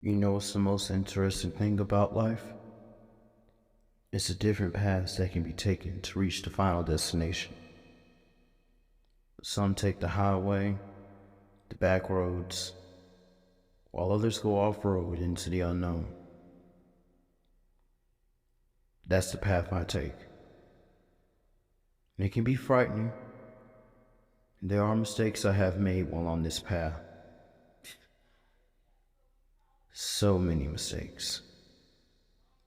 You know what's the most interesting thing about life? It's the different paths that can be taken to reach the final destination. Some take the highway, the back roads, while others go off-road into the unknown. That's the path I take. And it can be frightening. There are mistakes I have made while on this path. So many mistakes.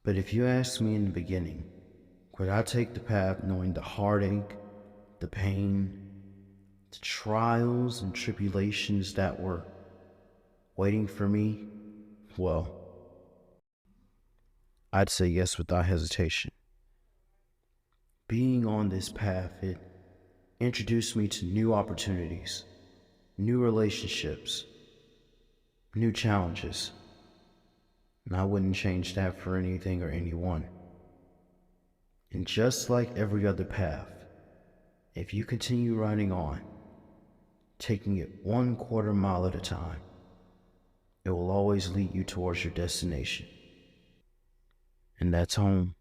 But if you asked me in the beginning, would I take the path knowing the heartache, the pain, the trials and tribulations that were waiting for me? Well, I'd say yes without hesitation. Being on this path, it introduced me to new opportunities, new relationships, new challenges. And I wouldn't change that for anything or anyone. And just like every other path, if you continue riding on, taking it 1/4 mile at a time, it will always lead you towards your destination. And that's home.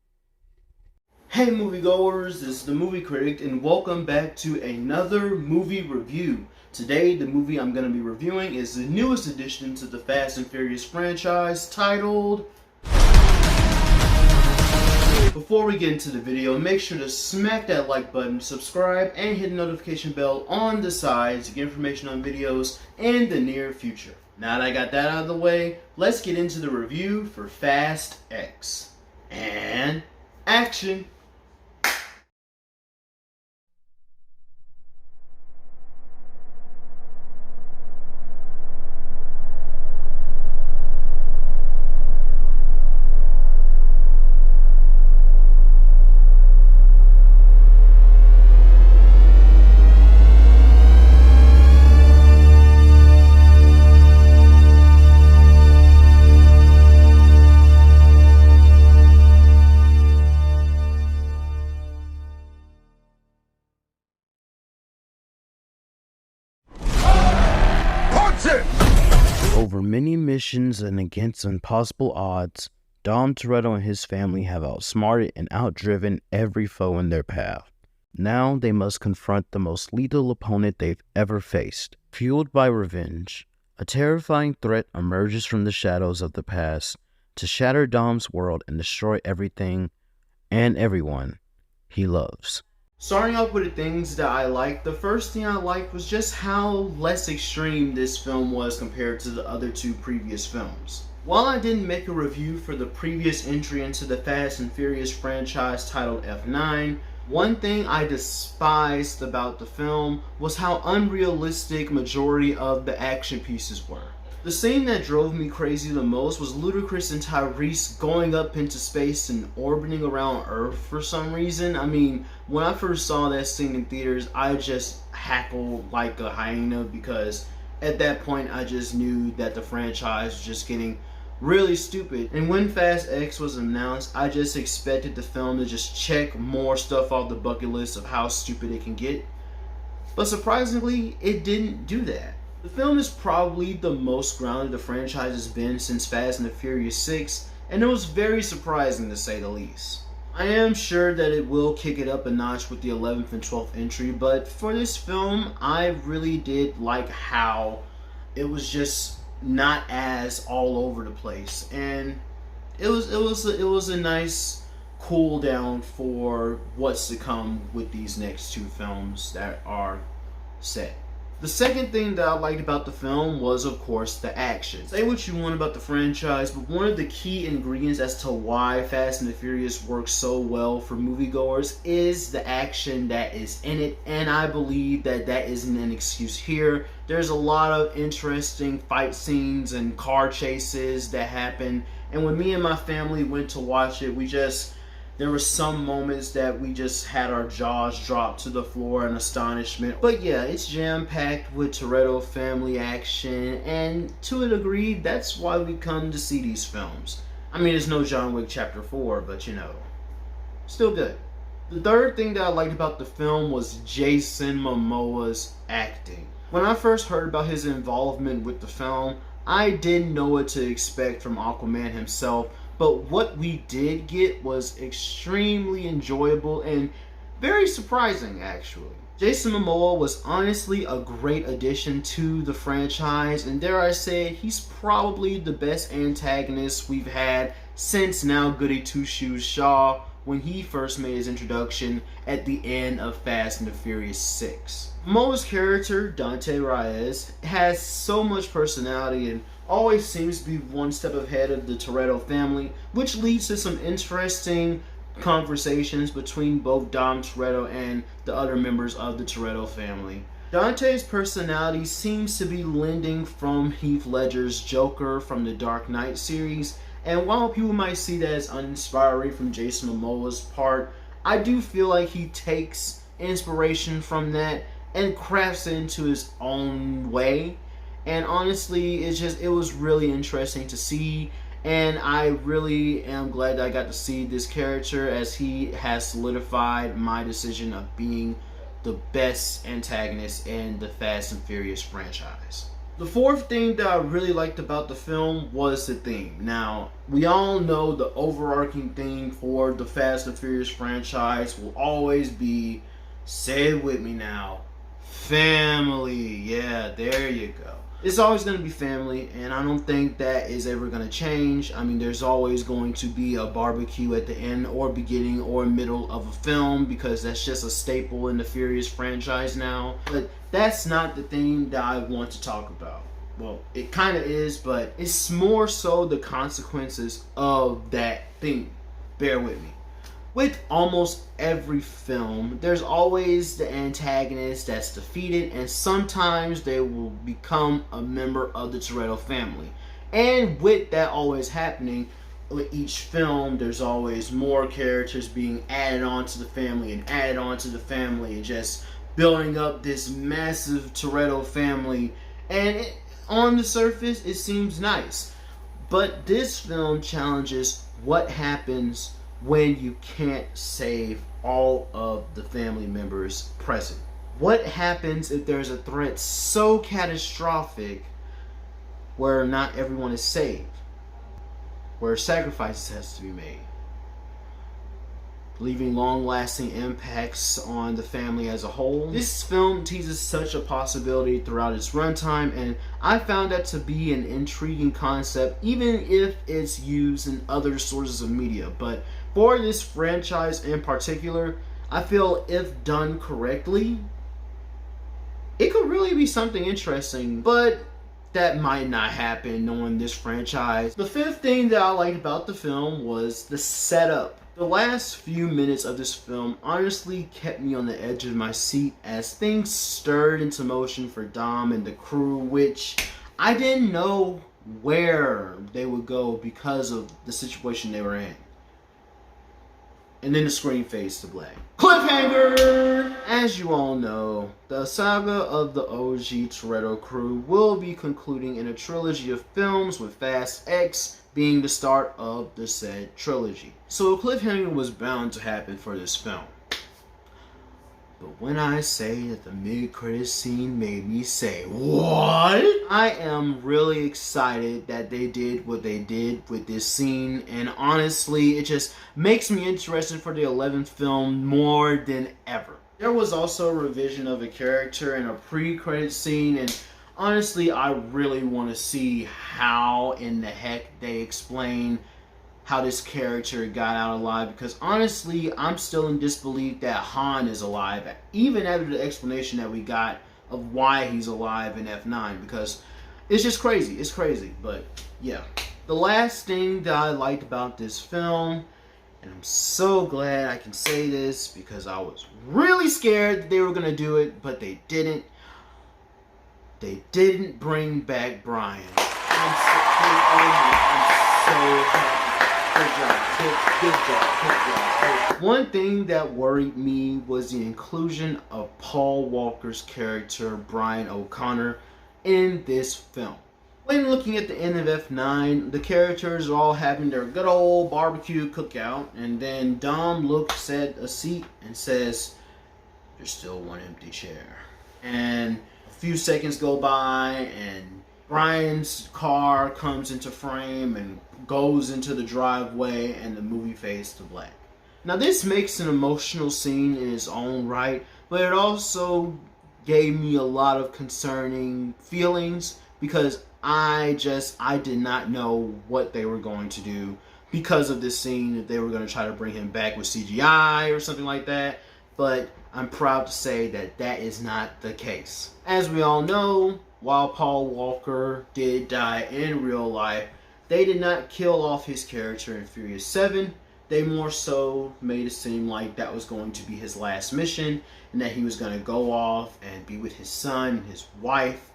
Hey moviegoers, this is the Movie Critic and welcome back to another movie review. Today the movie I'm going to be reviewing is the newest addition to the Fast and Furious franchise, titled... Before we get into the video, make sure to smack that like button, subscribe, and hit the notification bell on the side to get information on videos in the near future. Now that I got that out of the way, let's get into the review for Fast X. And action! Over many missions and against impossible odds, Dom Toretto and his family have outsmarted and outdriven every foe in their path. Now they must confront the most lethal opponent they've ever faced. Fueled by revenge, a terrifying threat emerges from the shadows of the past to shatter Dom's world and destroy everything and everyone he loves. Starting off with the things that I liked, the first thing I liked was just how less extreme this film was compared to the other two previous films. While I didn't make a review for the previous entry into the Fast and Furious franchise titled F9, one thing I despised about the film was how unrealistic majority of the action pieces were. The scene that drove me crazy the most was Ludacris and Tyrese going up into space and orbiting around Earth for some reason. I mean, when I first saw that scene in theaters, I just hackled like a hyena because at that point I just knew that the franchise was just getting really stupid. And when Fast X was announced, I just expected the film to just check more stuff off the bucket list of how stupid it can get. But surprisingly, it didn't do that. The film is probably the most grounded the franchise has been since Fast and the Furious 6, and it was very surprising to say the least. I am sure that it will kick it up a notch with the 11th and 12th entry, but for this film, I really did like how it was just not as all over the place, and it was a nice cool down for what's to come with these next two films that are set. The second thing that I liked about the film was, of course, the action. Say what you want about the franchise, but one of the key ingredients as to why Fast and the Furious works so well for moviegoers is the action that is in it, and I believe that that isn't an excuse here. There's a lot of interesting fight scenes and car chases that happen, and when me and my family went to watch it, there were some moments that we just had our jaws drop to the floor in astonishment. But yeah, it's jam-packed with Toretto family action, and to a degree, that's why we come to see these films. I mean, it's no John Wick Chapter 4, but you know, still good. The third thing that I liked about the film was Jason Momoa's acting. When I first heard about his involvement with the film, I didn't know what to expect from Aquaman himself, but what we did get was extremely enjoyable and very surprising, actually. Jason Momoa was honestly a great addition to the franchise, and dare I say, he's probably the best antagonist we've had since now Goody Two Shoes Shaw when he first made his introduction at the end of Fast and the Furious 6. Momoa's character, Dante Reyes, has so much personality and always seems to be one step ahead of the Toretto family, which leads to some interesting conversations between both Dom Toretto and the other members of the Toretto family. Dante's personality seems to be lending from Heath Ledger's Joker from the Dark Knight series, and while people might see that as uninspiring from Jason Momoa's part, I do feel like he takes inspiration from that and crafts it into his own way. And honestly, it was really interesting to see, and I really am glad that I got to see this character, as he has solidified my decision of being the best antagonist in the Fast and Furious franchise. The fourth thing that I really liked about the film was the theme. Now, we all know the overarching theme for the Fast and Furious franchise will always be, say it with me now, family. Yeah, there you go. It's always going to be family, and I don't think that is ever going to change. I mean, there's always going to be a barbecue at the end or beginning or middle of a film, because that's just a staple in the Furious franchise now. But that's not the thing that I want to talk about. Well, it kind of is, but it's more so the consequences of that thing. Bear with me. With almost every film, there's always the antagonist that's defeated, and sometimes they will become a member of the Toretto family. And with that always happening, with each film, there's always more characters being added on to the family and added on to the family, and just building up this massive Toretto family. And on the surface, it seems nice. But this film challenges what happens when you can't save all of the family members present. What happens if there's a threat so catastrophic where not everyone is saved, where sacrifices has to be made, leaving long-lasting impacts on the family as a whole? This film teases such a possibility throughout its runtime, and I found that to be an intriguing concept, even if it's used in other sources of media. But for this franchise in particular, I feel if done correctly, it could really be something interesting, but that might not happen knowing this franchise. The fifth thing that I liked about the film was the setup. The last few minutes of this film honestly kept me on the edge of my seat as things stirred into motion for Dom and the crew, which I didn't know where they would go because of the situation they were in. And then the screen fades to black. Cliffhanger! As you all know, the saga of the OG Toretto crew will be concluding in a trilogy of films, with Fast X being the start of the said trilogy. So a cliffhanger was bound to happen for this film. But when I say that the mid-credits scene made me say, what? I am really excited that they did what they did with this scene, and honestly, it just makes me interested for the 11th film more than ever. There was also a revision of a character in a pre-credit scene, and honestly, I really want to see how in the heck they explain how this character got out alive, because honestly, I'm still in disbelief that Han is alive, even after the explanation that we got of why he's alive in F9, because it's just crazy. It's crazy. But yeah, the last thing that I liked about this film, and I'm so glad I can say this because I was really scared that they were going to do it, but they didn't. They didn't bring back Brian. I'm so happy. Good job. One thing that worried me was the inclusion of Paul Walker's character, Brian O'Connor, in this film. When looking at the end of F9, the characters are all having their good old barbecue cookout, and then Dom looks at a seat and says, "There's still one empty chair." And a few seconds go by, and Brian's car comes into frame and goes into the driveway, and the movie fades to black. Now this makes an emotional scene in its own right, but it also gave me a lot of concerning feelings because I did not know what they were going to do because of this scene, if they were going to try to bring him back with CGI or something like that. But I'm proud to say that that is not the case. As we all know, while Paul Walker did die in real life, they did not kill off his character in Furious 7. They more so made it seem like that was going to be his last mission and that he was going to go off and be with his son and his wife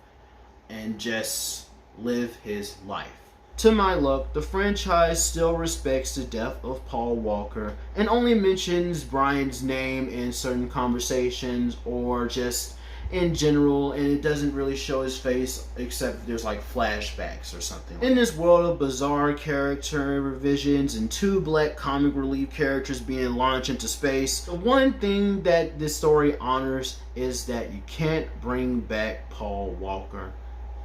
and just live his life. To my luck, the franchise still respects the death of Paul Walker and only mentions Brian's name in certain conversations or just in general, and it doesn't really show his face except there's like flashbacks or something. In this world of bizarre character revisions and 2 black comic relief characters being launched into space, the one thing that this story honors is that you can't bring back Paul Walker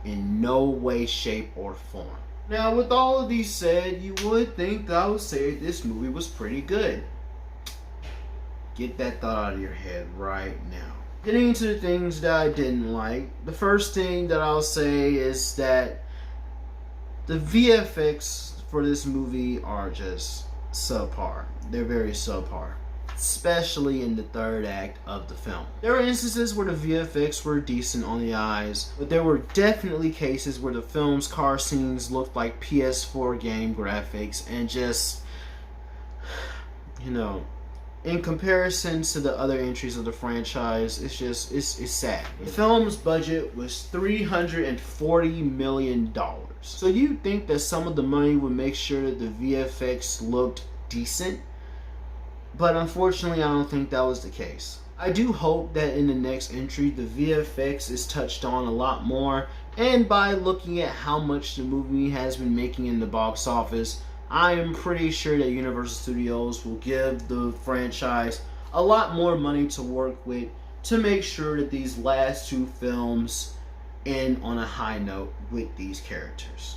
in no way, shape, or form. Now, with all of these said, you would think that I would say this movie was pretty good. Get that thought out of your head right now. Getting into the things that I didn't like, the first thing that I'll say is that the VFX for this movie are just subpar. They're very subpar, especially in the third act of the film. There were instances where the VFX were decent on the eyes, but there were definitely cases where the film's car scenes looked like PS4 game graphics and just, you know, in comparison to the other entries of the franchise, it's sad. The film's budget was $340 million. So you'd think that some of the money would make sure that the VFX looked decent, but unfortunately I don't think that was the case. I do hope that in the next entry the VFX is touched on a lot more, and by looking at how much the movie has been making in the box office, I am pretty sure that Universal Studios will give the franchise a lot more money to work with to make sure that these last 2 films end on a high note with these characters.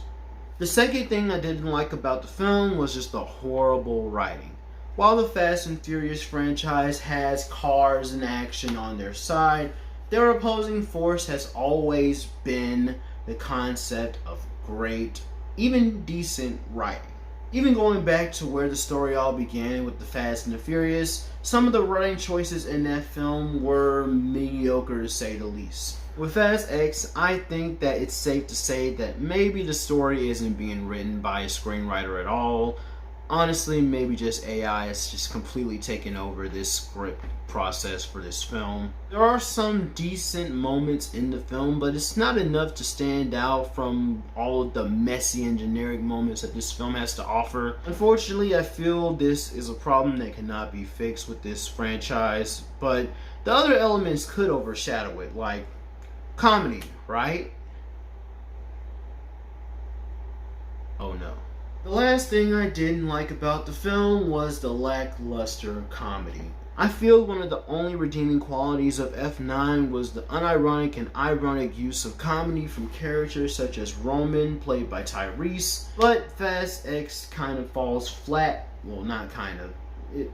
The second thing I didn't like about the film was just the horrible writing. While the Fast and Furious franchise has cars and action on their side, their opposing force has always been the concept of great, even decent writing. Even going back to where the story all began with the Fast and the Furious, some of the writing choices in that film were mediocre to say the least. With Fast X, I think that it's safe to say that maybe the story isn't being written by a screenwriter at all. Honestly, maybe just AI has just completely taken over this script process for this film. There are some decent moments in the film, but it's not enough to stand out from all of the messy and generic moments that this film has to offer. Unfortunately, I feel this is a problem that cannot be fixed with this franchise, but the other elements could overshadow it, like comedy, right? Oh no. The last thing I didn't like about the film was the lackluster comedy. I feel one of the only redeeming qualities of F9 was the unironic and ironic use of comedy from characters such as Roman, played by Tyrese, but Fast X kind of falls flat, well not kind of, it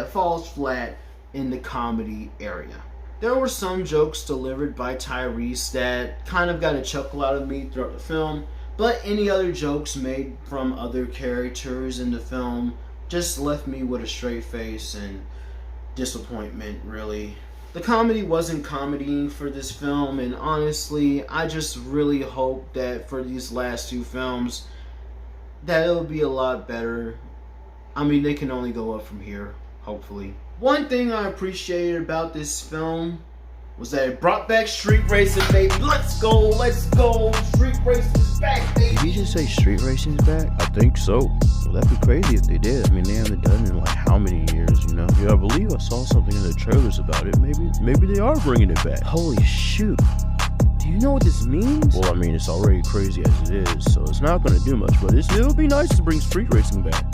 falls flat in the comedy area. There were some jokes delivered by Tyrese that kind of got a chuckle out of me throughout the film, but any other jokes made from other characters in the film just left me with a straight face and disappointment, really. The comedy wasn't comedying for this film, and honestly, I just really hope that for these last 2 films, that it'll be a lot better. I mean, they can only go up from here, hopefully. One thing I appreciated about this film was that it brought back street racing, baby. Let's go, street racing's back, baby. Did you just say street racing's back? I think so. Well, that'd be crazy if they did. I mean, they haven't done it in like how many years, you know? Yeah, I believe I saw something in the trailers about it. Maybe they are bringing it back. Holy shoot. Do you know what this means? Well, I mean, it's already crazy as it is, so it's not going to do much, but it'll be nice to bring street racing back.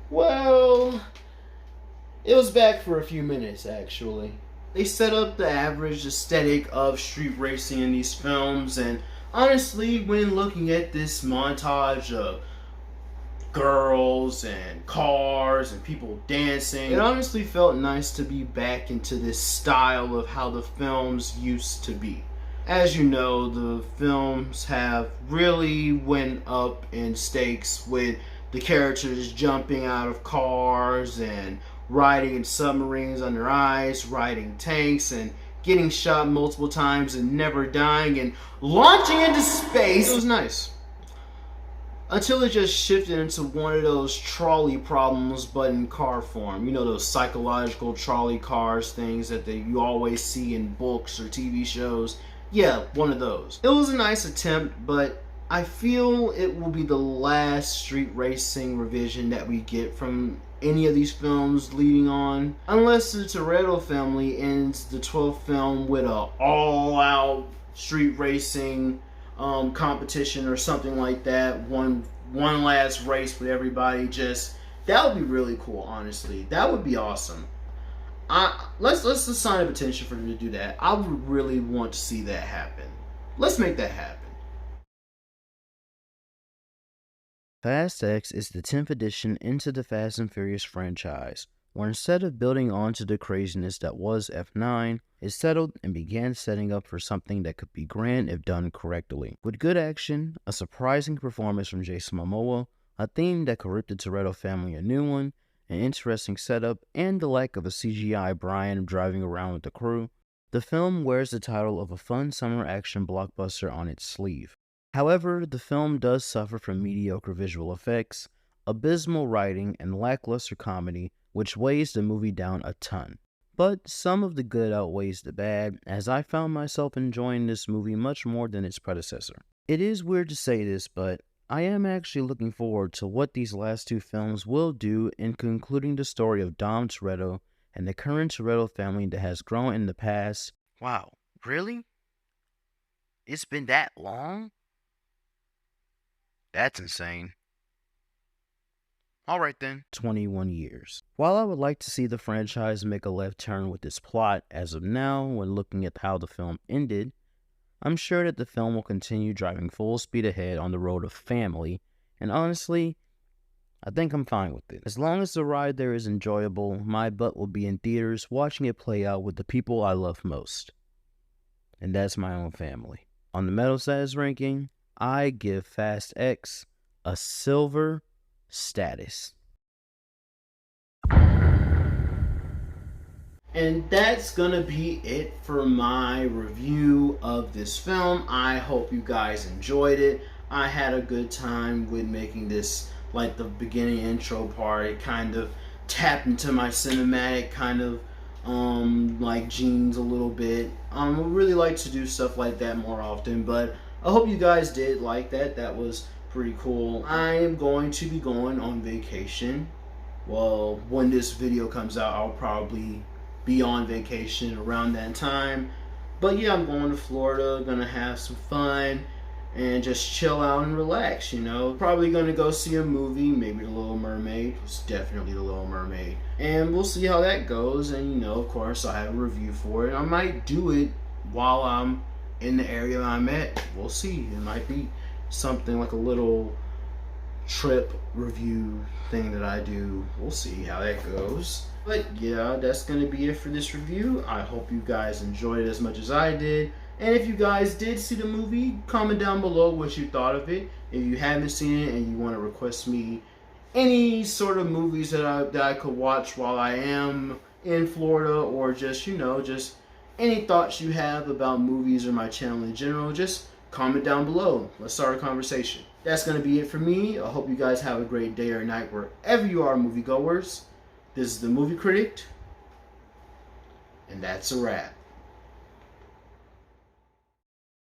Well, it was back for a few minutes, actually. They set up the average aesthetic of street racing in these films, and honestly, when looking at this montage of girls and cars and people dancing, it honestly felt nice to be back into this style of how the films used to be. As you know, the films have really went up in stakes with the characters jumping out of cars and riding in submarines under ice, riding tanks, and getting shot multiple times and never dying and launching into space. It was nice. Until it just shifted into one of those trolley problems, but in car form. You know, those psychological trolley cars things that you always see in books or TV shows. Yeah, one of those. It was a nice attempt, but I feel it will be the last street racing revision that we get from any of these films leading on, unless the TIDL family ends the 12th film with a all-out street racing competition or something like that. One last race with everybody. Just that would be really cool. Honestly, that would be awesome. Let's sign a petition for them to do that. I would really want to see that happen. Let's make that happen. Fast X is the 10th edition into the Fast and Furious franchise, where instead of building onto the craziness that was F9, it settled and began setting up for something that could be grand if done correctly. With good action, a surprising performance from Jason Momoa, a theme that could rip the Toretto family a new one, an interesting setup, and the lack of a CGI Brian driving around with the crew, the film wears the title of a fun summer action blockbuster on its sleeve. However, the film does suffer from mediocre visual effects, abysmal writing, and lackluster comedy, which weighs the movie down a ton. But some of the good outweighs the bad, as I found myself enjoying this movie much more than its predecessor. It is weird to say this, but I am actually looking forward to what these last two films will do in concluding the story of Dom Toretto and the current Toretto family that has grown in the past. Wow, really? It's been that long? That's insane. Alright then. 21 years. While I would like to see the franchise make a left turn with its plot, as of now, when looking at how the film ended, I'm sure that the film will continue driving full speed ahead on the road of family, and honestly, I think I'm fine with it. As long as the ride there is enjoyable, my butt will be in theaters watching it play out with the people I love most. And that's my own family. On the metal status ranking, I give Fast X a silver status. And that's gonna be it for my review of this film. I hope you guys enjoyed it. I had a good time with making this, like the beginning intro part. It kind of tapped into my cinematic kind of like genes a little bit. I would really like to do stuff like that more often, but I hope you guys did like that. That was pretty cool. I am going to be going on vacation. Well, when this video comes out, I'll probably be on vacation around that time. But yeah, I'm going to Florida, gonna have some fun and just chill out and relax, you know. Probably gonna go see a movie, maybe The Little Mermaid. It's definitely The Little Mermaid. And we'll see how that goes, and you know, of course, I'll have a review for it. I might do it while I'm in the area I'm at. We'll see. It might be something like a little trip review thing that I do. We'll see how that goes. But yeah, that's gonna be it for this review. I hope you guys enjoyed it as much as I did. And if you guys did see the movie, comment down below what you thought of it. If you haven't seen it and you want to request me any sort of movies that I could watch while I am in Florida, or just, you know, just any thoughts you have about movies or my channel in general, just comment down below. Let's start a conversation. That's going to be it for me. I hope you guys have a great day or night wherever you are, moviegoers. This is the Movie Critic, and that's a wrap.